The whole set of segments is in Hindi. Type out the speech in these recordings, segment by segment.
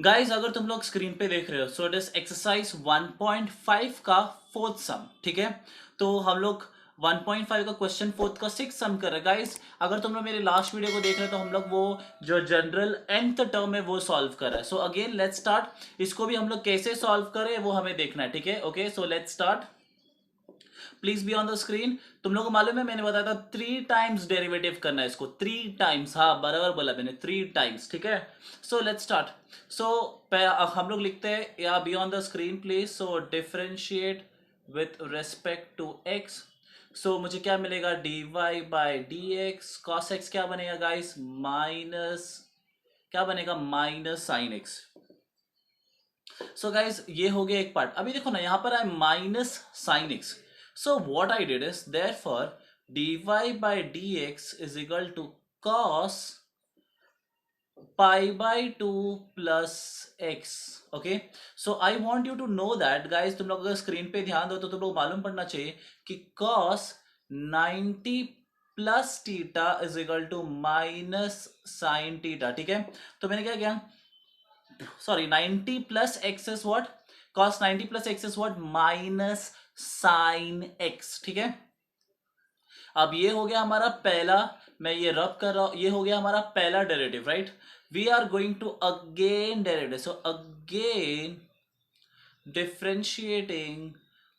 गाइस अगर तुम लोग स्क्रीन पे देख रहे हो सो इट इज एक्सरसाइज 1.5 का फोर्थ सम, ठीक है। तो हम लोग 1.5 का क्वेश्चन फोर्थ का सिक्स सम कर रहे हैं गाइस। अगर तुम लोग मेरे लास्ट वीडियो को देख रहे हो तो हम लोग वो जो जनरल nth टर्म है वो सॉल्व कर रहे हैं। So again let's start. इसको भी हम लोग कैसे सॉल्व करें वो हमें देखना है, ठीक है। Okay so let's start. Please be on the screen. तुम लोगों को मालूम है मैंने बताया था 3 टाइम्स डेरिवेटिव करना है इसको, 3 टाइम्स। हाँ बराबर बोला मैंने, 3 टाइम्स, ठीक है। So let's start. सो हम लोग लिखते हैं या be on the screen please. So differentiate with respect to x. So मुझे क्या मिलेगा, dy by d x cos x क्या बनेगा गाइस, माइनस क्या बनेगा, minus sine x. So guys ये हो गया एक पार्ट। अभी देखो ना यहाँ पर है minus sine x. So what I did is therefore dy by d x is equal to cos pi by two plus x. Okay so I want you to know that guys, तुम लोग अगर स्क्रीन पे ध्यान दो तो तुम लोग मालूम पड़ना चाहिए कि cos 90 plus theta is equal to minus sine theta, ठीक है। तो मैंने क्या किया, sorry 90 plus x is what, cos 90 plus x is what, minus sine x, ठीक है। अब ये हो गया हमारा पहला, मैं ये रब कर रहा हूं, ये हो गया हमारा पहला derivative, right. We are going to again derivative, so again differentiating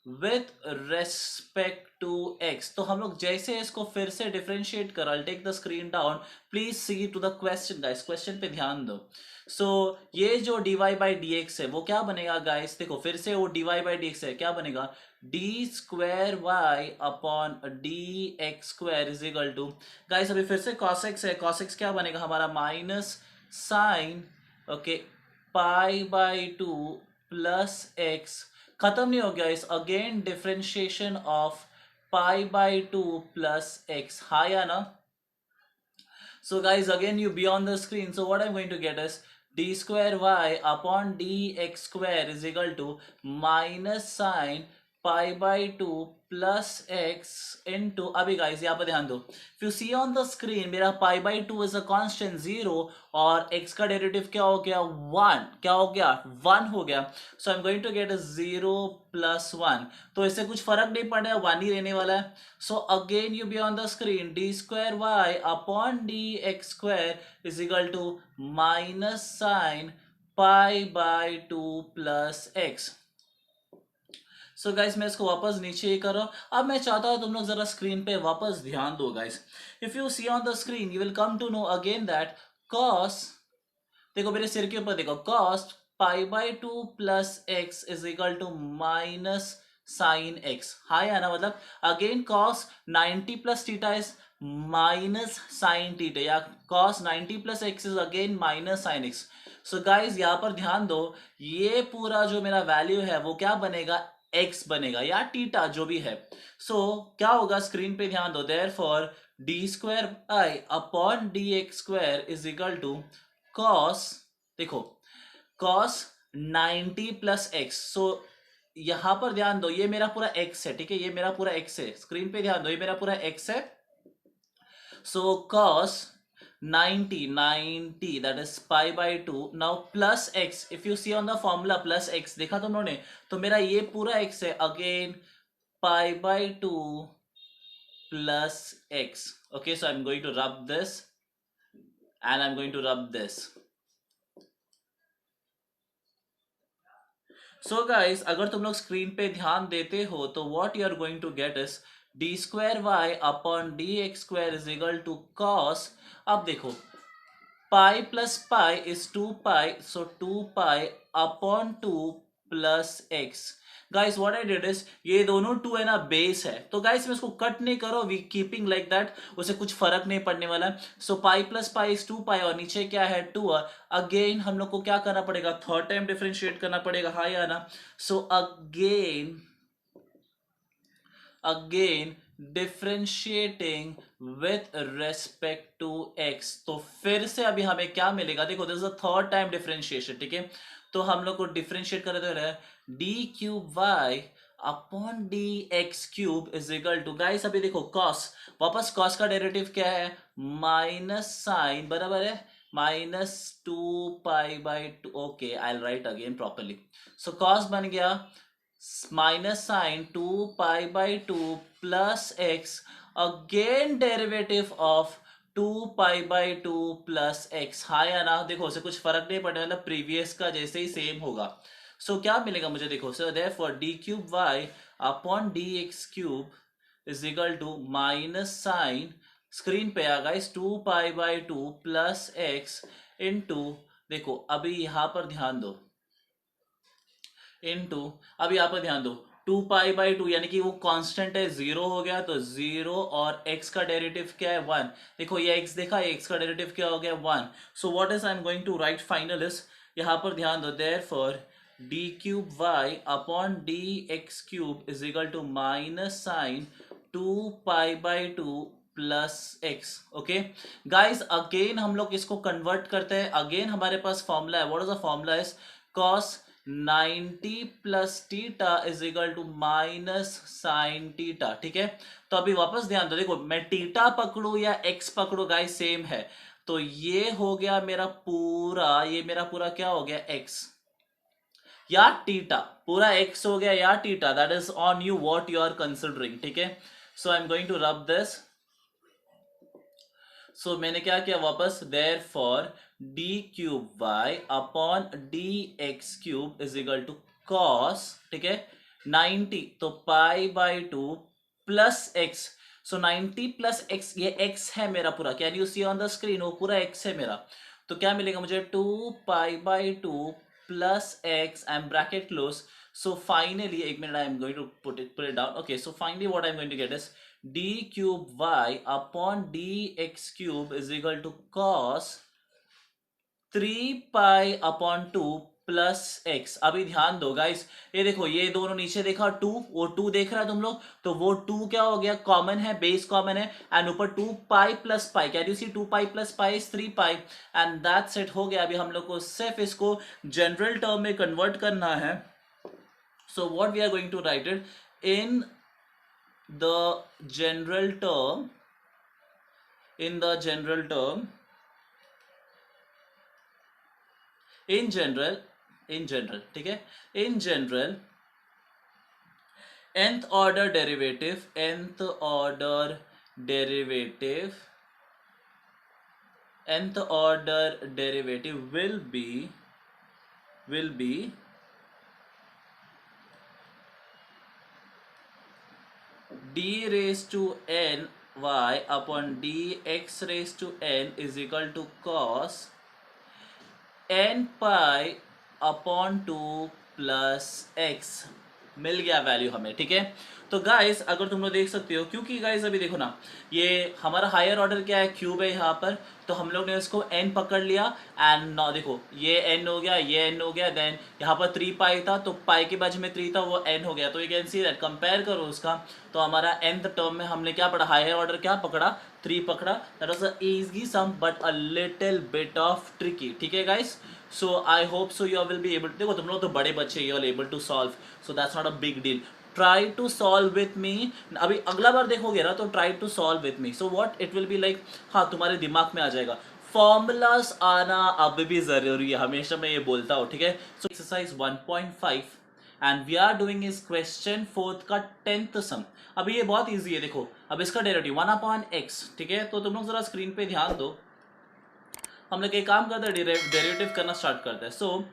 with respect to x. तो हम लोग जैसे इसको फिर से डिफ्रेंशिएट कर, I take the screen down, please see to the question guys, question पे ध्यान दो। सो ये जो dy बाई डी एक्स है वो क्या बनेगा गाइस, देखो फिर से वो dy बाई डी एक्स है, क्या बनेगा, d square y upon d x square is equal to, guys अभी फिर से cos x है, cos x क्या बनेगा हमारा, minus sine, okay, pi by two plus x. खत्म नहीं हो गया इस, again differentiation of pi by two plus x, हाँ या ना। So guys, again you be on the screen. So what I'm going to get is d square y upon dx square is equal to minus sine pi by 2 plus x into, अभी guys यहाँ पर ध्यान दो, if you see on the screen मेरा pi by 2 is a constant 0 और x का डेरिवेटिव क्या हो गया, 1, क्या हो गया, 1 हो गया। so I'm going to get a 0 plus 1, तो इससे कुछ फर्क नहीं पड़ेगा, 1 ही रहने वाला है। so again you be on the screen, d square y upon dx square is equal to minus sine pi by 2 plus x। So guys मैं इसको वापस नीचे ही करो। अब मैं चाहता हूं तुम लोग जरा स्क्रीन पे वापस ध्यान दो guys. If you see on the screen you will come to know again that cos, देखो मेरे सिर के ऊपर देखो, cos pi by two plus x is equal to minus sine x, हाँ या ना, मतलब again cos 90 plus theta is minus sine theta, या cos 90 plus x is again minus sine x. So guys यहाँ पर ध्यान दो, ये पूरा जो मेरा वैल्यू है वो क्या बनेगा, एक्स बनेगा या टीटा जो भी है। सो क्या होगा, स्क्रीन पे ध्यान दो, therefore d square y upon d x square is equal to cos, देखो cos 90 प्लस एक्स। सो यहां पर ध्यान दो, ये मेरा पूरा x है, ठीक है, ये मेरा पूरा x है, स्क्रीन पे ध्यान दो, ये मेरा पूरा x है। सो cos 90 that is pi by 2 now plus x, if you see on the formula plus x देखा तुम लोगों ने, तो मेरा ये पूरा x है, again pi by 2 plus x। okay so I'm going to rub this and I'm going to rub this। So guys अगर तुम लोग स्क्रीन पे ध्यान देते हो तो what you are going to get is d square y upon d x square is equal to cos, अब देखो pi plus pi is 2 pi, so 2 pi upon 2 plus x. Guys what I did is, ये दोनों 2 है ना, बेस है, तो गाइस मैं इसको कट नहीं करो, वी कीपिंग लाइक दैट, उसे कुछ फर्क नहीं पड़ने वाला है। सो पाई प्लस पाई इज 2 पाई और नीचे क्या है 2, अगेन हम लोग को क्या करना पड़ेगा, थर्ड टाइम डिफरेंशिएट करना पड़ेगा, हाँ या ना। So again again differentiating with respect to x, तो फिर से अभी हमें क्या मिलेगा, देखो this is the third time differentiation, ठीक है। तो हम लोग को डिफरेंशिएट कर रहे हैं d cube y upon d x cube is equal to, guys अभी देखो cos, वापस cos का डेरिवेटिव क्या है, माइनस साइन, बराबर है minus two pi by two, okay I write again properly. So cos बन गया minus sine two pi by two plus x, again derivative of two pi by two plus x. हाँ या ना, देखो उसे कुछ फर्क नहीं पड़ने वाला, प्रीवियस का जैसे ही सेम होगा. सो क्या मिलेगा मुझे, देखो so therefore d cube y upon d x cube is equal to minus sine, screen पे आ guys, two pi by two plus x into, देखो अभी यहां पर ध्यान दो, इनटू, अब यहाँ पर ध्यान दो, टू पाई बाई टू यानी कि वो कांस्टेंट है, जीरो हो गया तो जीरो, और x का डेरिवेटिव क्या है, वन. देखो ये x देखा, x का डेरिवेटिव क्या हो गया, one. So what is I am going to write final is, यहाँ पर ध्यान दो, therefore d cube y upon d x cube is equal to minus sine two pi by two plus x. Okay guys, again हम लोग इसको कन्वर्ट करते हैं. अगेन हमारे पास फॉर्मूला है, what is the formula is cos 90 plus theta is equal to minus sine theta. ठीक है, तो अभी वापस ध्यान दो, देखो मैं टीटा पकड़ू या एक्स पकड़ू गाइस सेम है. तो ये हो गया मेरा पूरा, ये मेरा पूरा क्या हो गया, एक्स या टीटा, पूरा एक्स हो गया या theta, that is on you what you are considering. ठीक है, so I am going to rub this. So मैंने क्या किया वापस, therefore d cube y upon d x cube is equal to cos, ठीक है 90, तो pi by two plus x. So 90 plus x, ये एक्स है मेरा पूरा, can you see on the screen, वो पूरा एक्स है मेरा. तो क्या मिलेगा मुझे, two pi by two plus x and bracket close. So finally, एक minute, I am going to put it down. Okay, so finally what I am going to get is d cube y upon dx cube is equal to cos 3 pi upon 2 plus x. अभी ध्यान दो गाइस, ये देखो ये दोनों नीचे देखा, टू, वो टू देख रहा है तुम लोग, तो वो टू क्या हो गया, कॉमन है, बेस कॉमन है, एंड ऊपर two pi plus pi, can you see, two pi plus pi is 3 pi, and that's it, हो गया. अभी हम लोग को सिर्फ इसको जनरल टर्म में कन्वर्ट करना है. So what we are going to write it in the general term, in the general term, in general, ठीक है, in general, nth order derivative will be d raised to n y upon dx raised to n is equal to cos n pi upon two plus x. मिल गया वैल्यू हमें. ठीक है, तो गाइस अगर तुम लोग देख सकते हो, क्योंकि गाइस अभी देखो ना, ये हमारा हायर ऑर्डर क्या है, क्यूब है यहाँ पर, तो हम लोग ने इसको n पकड़ लिया, एंड ना देखो ये n हो गया, ये n हो गया, देन यहाँ पर 3 पाई था, तो पाई के बाजू में 3 था, वो n हो गया. तो you can see that, compare करो उसका, तो हमारा nth टर्म में हमने क्या पढ़ा, हायर ऑर्डर क्या पकड़ा, 3 पकड़ा. That was a easy sum but a little bit of tricky. ठीक है guys, so I hope so you all will be able to, देखो तुम लोग तो बड़े बच्चे, you all able to solve, so that's not a big deal. Try to solve with me. अभी अगला बार देखोगे ना तो try to solve with me. So what it will be like, हाँ तुम्हारे दिमाग में आ जाएगा. फॉर्मूलाज आना अब भी जरूरी है, हमेशा मैं ये बोलता हूँ. ठीक है, so exercise 1.5 and we are doing is question 4 का 10th सम. अभी ये बहुत ईजी है, देखो अब इसका डेरिवेटिव 1 अपॉन एक्स. ठीक है, तो तुम लोग जरा स्क्रीन पे ध्यान दो, हम लोग एक काम करते हैं, डेरिवेटिव करना स्टार्ट करते हैं. So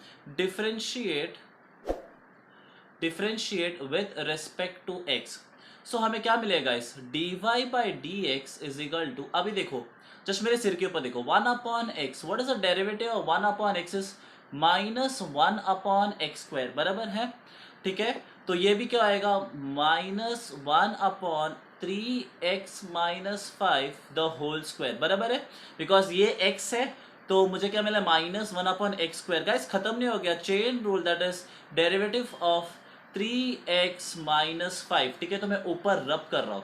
differentiate with respect to x. So हमें क्या मिलेगा इस dy by d x is equal to, अभी देखो जस्ट मेरे सिर के ऊपर देखो, 1 upon x, what is the derivative of 1 upon x is minus 1 upon x square, बराबर है. ठीक है, तो ये भी क्या आएगा, minus 1 upon 3x minus 5 the whole square, बराबर है, बिकॉज ये x है, तो मुझे क्या मिला, minus 1 upon x square. Guys खत्म नहीं हो गया, chain rule, that is derivative of 3x minus 5. ठीक है, तो मैं ऊपर रब कर रहा हूँ,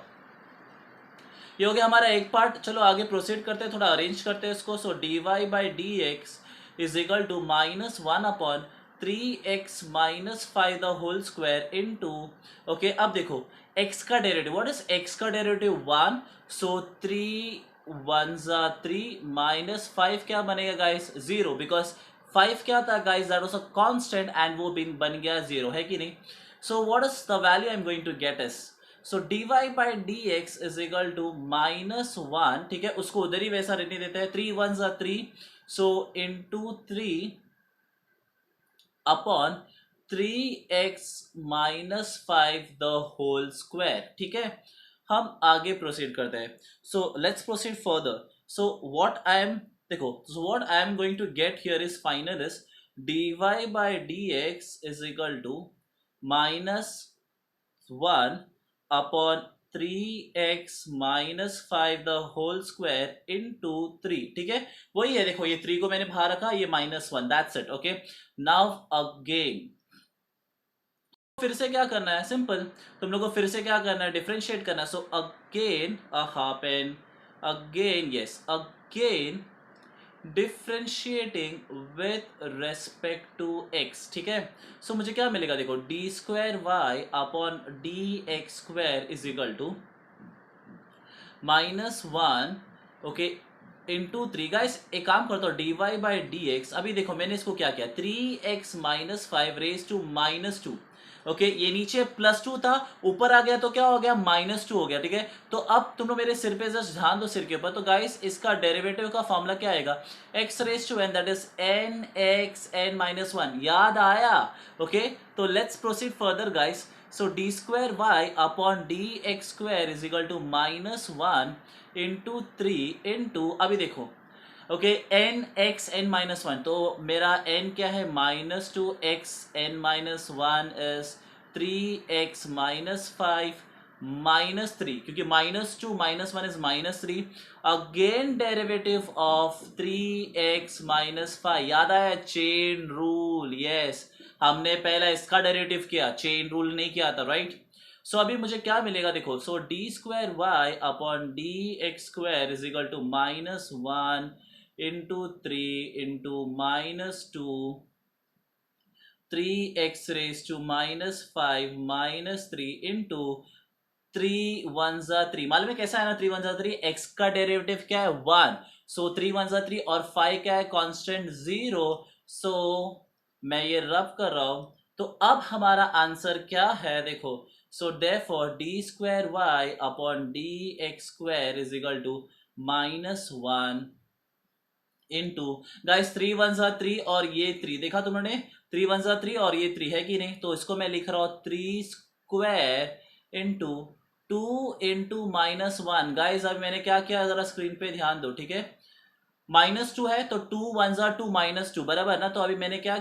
ये हो गया हमारा एक पार्ट. चलो आगे प्रोसीड करते हैं, थोड़ा अरेंज करते हैं इसको. So dy by d x is equal to minus 1 upon 3x minus 5 the whole square into, okay अब देखो x का डेरिवेटिव, व्हाट इज x का डेरिवेटिव, 1, सो 3 वन जा 3 माइनस 5 क्या बनेगा गाइस 0 बिकॉज 5 क्या था guys that was a constant and वो बन गया 0 है कि नहीं. So what is the value I am going to get is so dy by d x is equal to -1. ठीक है उसको उधर ही वैसा रहने देते हैं 3 1 जा 3 so into 3 upon 3x minus 5 the whole square. ठीक है हम आगे प्रोसीड करते हैं. So let's proceed further. So what I am देखो so what I am going to get here is final is dy by d x is equal to -1 upon 3x minus 5 the whole square into 3. ठीक है वही है देखो ये 3 को मैंने बाहर रखा ये -1 that's it. Okay now again फिर से क्या करना है सिंपल तुम लोग को फिर से क्या करना है डिफरेंशिएट करना है. So again a half an again yes again differentiating with respect to x. ठीक है सो मुझे क्या मिलेगा देखो d square y upon d x square is equal to -1 okay into 3. Guys एक काम करता हूँ d y by d x. अभी देखो मैंने इसको क्या किया 3x minus 5 raise to -2. Okay ये नीचे +2 था ऊपर आ गया तो क्या हो गया -2 हो गया. ठीक है तो अब तुम लोग मेरे सिर पे जस्ट ध्यान दो सिर के ऊपर. तो गाइस इसका डेरिवेटिव का फॉर्मूला क्या आएगा x raise to n that is nx n -1. याद आया. ओके तो let's proceed further guys. So d square y upon d x square is equal to -1 into 3 into अभी देखो ओके एन एक्स एन -1 तो मेरा n क्या है -2x n -1 इज 3x -5 -3 क्योंकि -2 -1 is -3. Again derivative of 3x -5 याद आया चेन रूल. यस हमने पहला इसका डेरिवेटिव किया चेन रूल नहीं किया था राइट. सो अभी मुझे क्या मिलेगा देखो so d square y upon d x square is equal to -1 into 3 into -2 3x raise to -5 -3 into 3 1 जा 3. मालूम है कैसा है ना 3 1 जा 3 x का डेरिवेटिव क्या है 1. सो 3 1 जा 3 और 5 क्या है कांस्टेंट 0. सो मैं ये रब कर रहा हूं तो अब हमारा आंसर क्या है देखो so therefore d square y upon d x square is equal to -1 into guys 3 1 जा 3 और ये 3 देखा तुमने 3 1 जा 3 और ये 3 है कि नहीं. तो इसको मैं लिख रहा हूं 3 स्क्वायर इंटू 2 इंटू -1. गाइस अब मैंने क्या किया जरा स्क्रीन पे ध्यान दो. ठीक है -2 है तो 2 1 जा 2 -2 बराबर ना. तो अभी मैंने क्या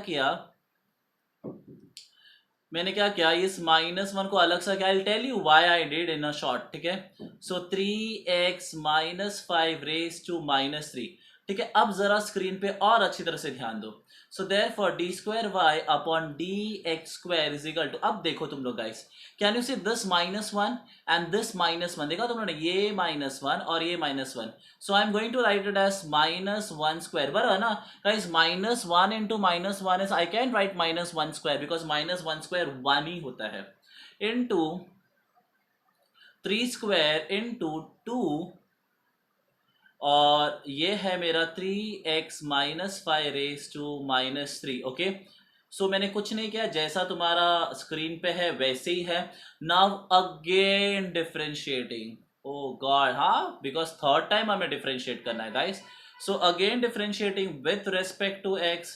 किया इस -1 को अलग सा क्या I tell you why I did in a short. ठीक है सो 3x -5 रेज टू -3. ठीक है अब जरा स्क्रीन पे और अच्छी तरह से ध्यान दो. So therefore d square y upon d x square is equal to अब देखो तुम लोग guys can you see this -1 and this -1 देखा तुम लोगों ने ये -1 और ये -1. So I am going to write it as -1 square बराबर ना guys -1 into -1 is I can write -1 square because -1 square 1 ही होता है इंटू 3 स्क्वायर इंटू 2 और ये है मेरा 3x -5 raise to -3. Okay so मैंने कुछ नहीं किया जैसा तुम्हारा स्क्रीन पे है वैसे ही है. Now again differentiating oh God हाँ बिकॉज थर्ड टाइम हमें डिफरेंशिएट करना है guys. So again differentiating with respect to x.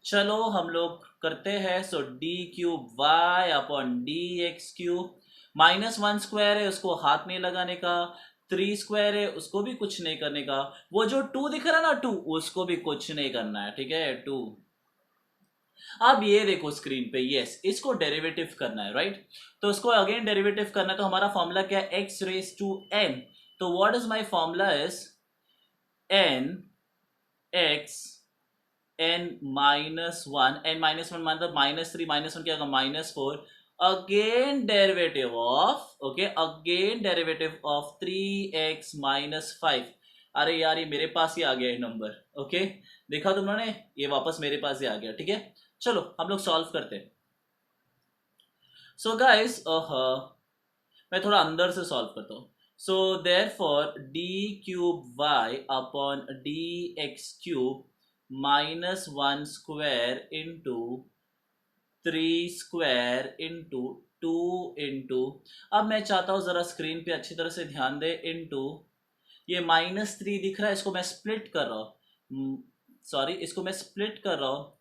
चलो हम लोग करते हैं. So d cube y upon d x cube -1 square है उसको हाथ नहीं लगाने का 3 स्क्वायर है उसको भी कुछ नहीं करने का. वो जो 2 दिख रहा ना 2 उसको भी कुछ नहीं करना है. ठीक है 2. अब ये देखो स्क्रीन पे यस इसको डेरिवेटिव करना है राइट. तो इसको अगेन डेरिवेटिव करना है तो हमारा फॉर्मूला क्या है x रेज टू n. तो what is my formula is n x n -1 n -1 मतलब -3 -1 क्या होगा -4 again derivative of okay again derivative of 3x -5. अरे यार ये मेरे पास ही आ गया है नंबर. ओके देखा तुमने ये वापस मेरे पास ही आ गया. ठीक है चलो हम लोग सॉल्व करते हैं. सो गाइस मैं थोड़ा अंदर से सॉल्व करता हूँ. So therefore d cube y upon dx cube minus 1 square into 3 square into 2 into, अब मैं चाहता हूं जरा स्क्रीन पे अच्छी तरह से ध्यान दे, इंटू ये -3 दिख रहा है, इसको मैं स्प्लिट कर रहा हूँ, सॉरी इसको मैं स्प्लिट कर रहा हूँ,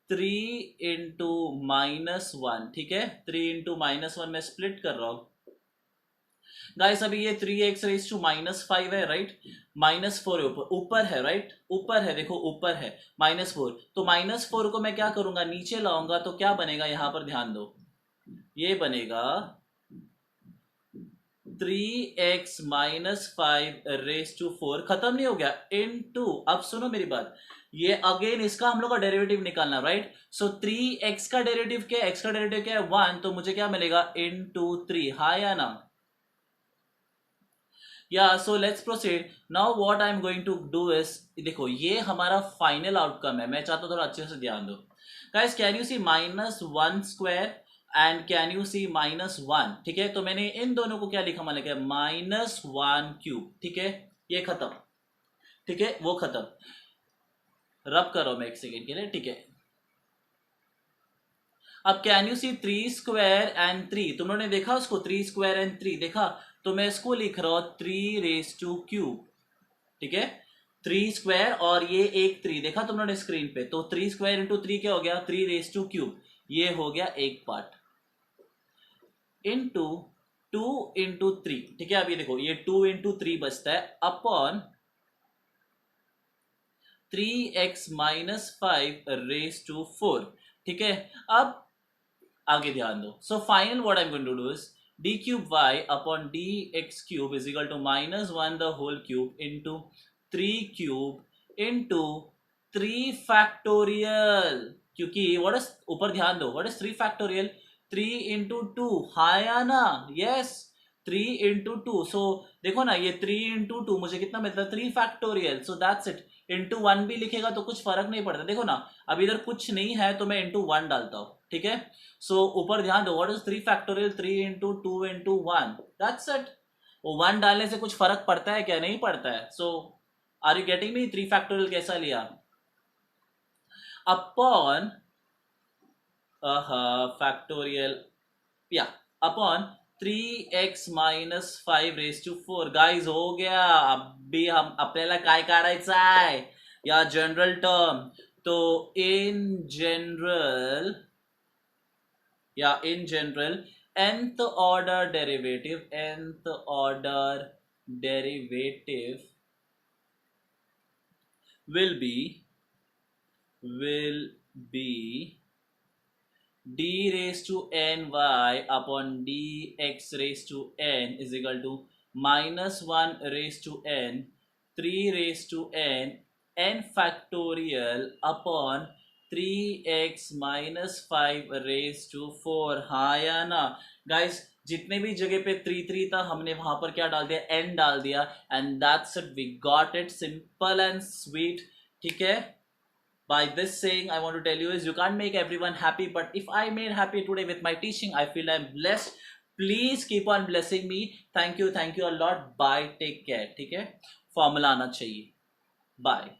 3 इंटू -1, ठीक है, 3 इंटू -1 मैं स्प्लिट कर रहा हूँ गाइस। अभी ये 3x⁻⁻5 है राइट, -4 ऊपर ऊपर है राइट, ऊपर है, देखो ऊपर है -4, तो -4 को मैं क्या करूंगा, नीचे लाऊंगा, तो क्या बनेगा यहां पर ध्यान दो, ये बनेगा 3x−5 खत्म नहीं हो गया, इनटू, अब सुनो मेरी बात, ये अगेन इसका हम लोग का डेरिवेटिव निकालना राइट। सो 3x का डेरिवेटिव क्या है, x का डेरिवेटिव क्या है 1, तो मुझे क्या मिलेगा इनटू 3, हाँ या ना। या so let's proceed now, what I am going to do is, देखो ये हमारा फाइनल आउटकम है, मैं चाहता हूं थोड़ा अच्छे से ध्यान दो guys. Can you see -1 square and can you see -1, ठीक है, तो मैंने इन दोनों को क्या लिखा, मान लिखा -1 क्यूब, ठीक है, ये खत्म, ठीक है, वो खत्म, रब करो मैं एक सेकेंड के लिए, ठीक है। अब can you see 3 square and 3, तुम लोगों ने देखा उसको, 3 स्क्वायर एंड 3 देखा, तो मैं इसको लिख रहा हूं 3 रेज़ टू क्यूब, ठीक है, 3 स्क्वायर और ये एक 3 देखा तुम लोगों ने स्क्रीन पे, तो 3 स्क्वायर इंटू 3 क्या हो गया, 3 रेज़ टू क्यूब, ये हो गया एक पार्ट, इंटू 2 इंटू 3, ठीक है। अब ये देखो ये 2 इंटू 3 बचता है अपॉन 3x−5 रेज़ टू 4, ठीक है। अब आगे ध्यान दो, so final what I am going to do is d cube y upon dx cube is equal to -1 the whole cube into 3 cube into 3 factorial, क्योंकि what is, ऊपर ध्यान दो, what is 3 factorial, 3 into 2, हाँ या ना, yes, 3 into 2, so देखो ना ये 3 into 2 मुझे कितना मिलता है 3 factorial, so that's it, into 1 भी लिखेगा तो कुछ फर्क नहीं पड़ता, देखो ना अब इधर कुछ नहीं है तो मैं इंटू 1 डालता हूं, ठीक है। सो ऊपर ध्यान दो, what is 3 factorial, 3 into 2 into 1, that's it. वो 1 डालने से कुछ फर्क पड़ता है क्या, नहीं पड़ता है। So are you getting me, 3 factorial कैसा लिया, अपॉन फैक्टोरियल, या upon 3x−5 raise to 4, guys हो गया। अभी हम आपल्याला काय काढायचं आहे या जनरल टर्म, तो इन जनरल, या in general nth order derivative will be d raised to n y upon dx raised to n is equal to -1 raised to n 3 raised to n factorial upon 3x−5 raised to 4, हाँ या ना गाइस। जितने भी जगह पे 3 था हमने वहां पर क्या डाल दिया, n डाल दिया, and that's it, we got it, simple and sweet, ठीक है। By this saying I want to tell you is you can't make everyone happy, but if I made happy today with my teaching, I feel I'm blessed. Please keep on blessing me. Thank you a lot. Bye, take care, ठीक है, फॉर्मूला आना चाहिए, बाय।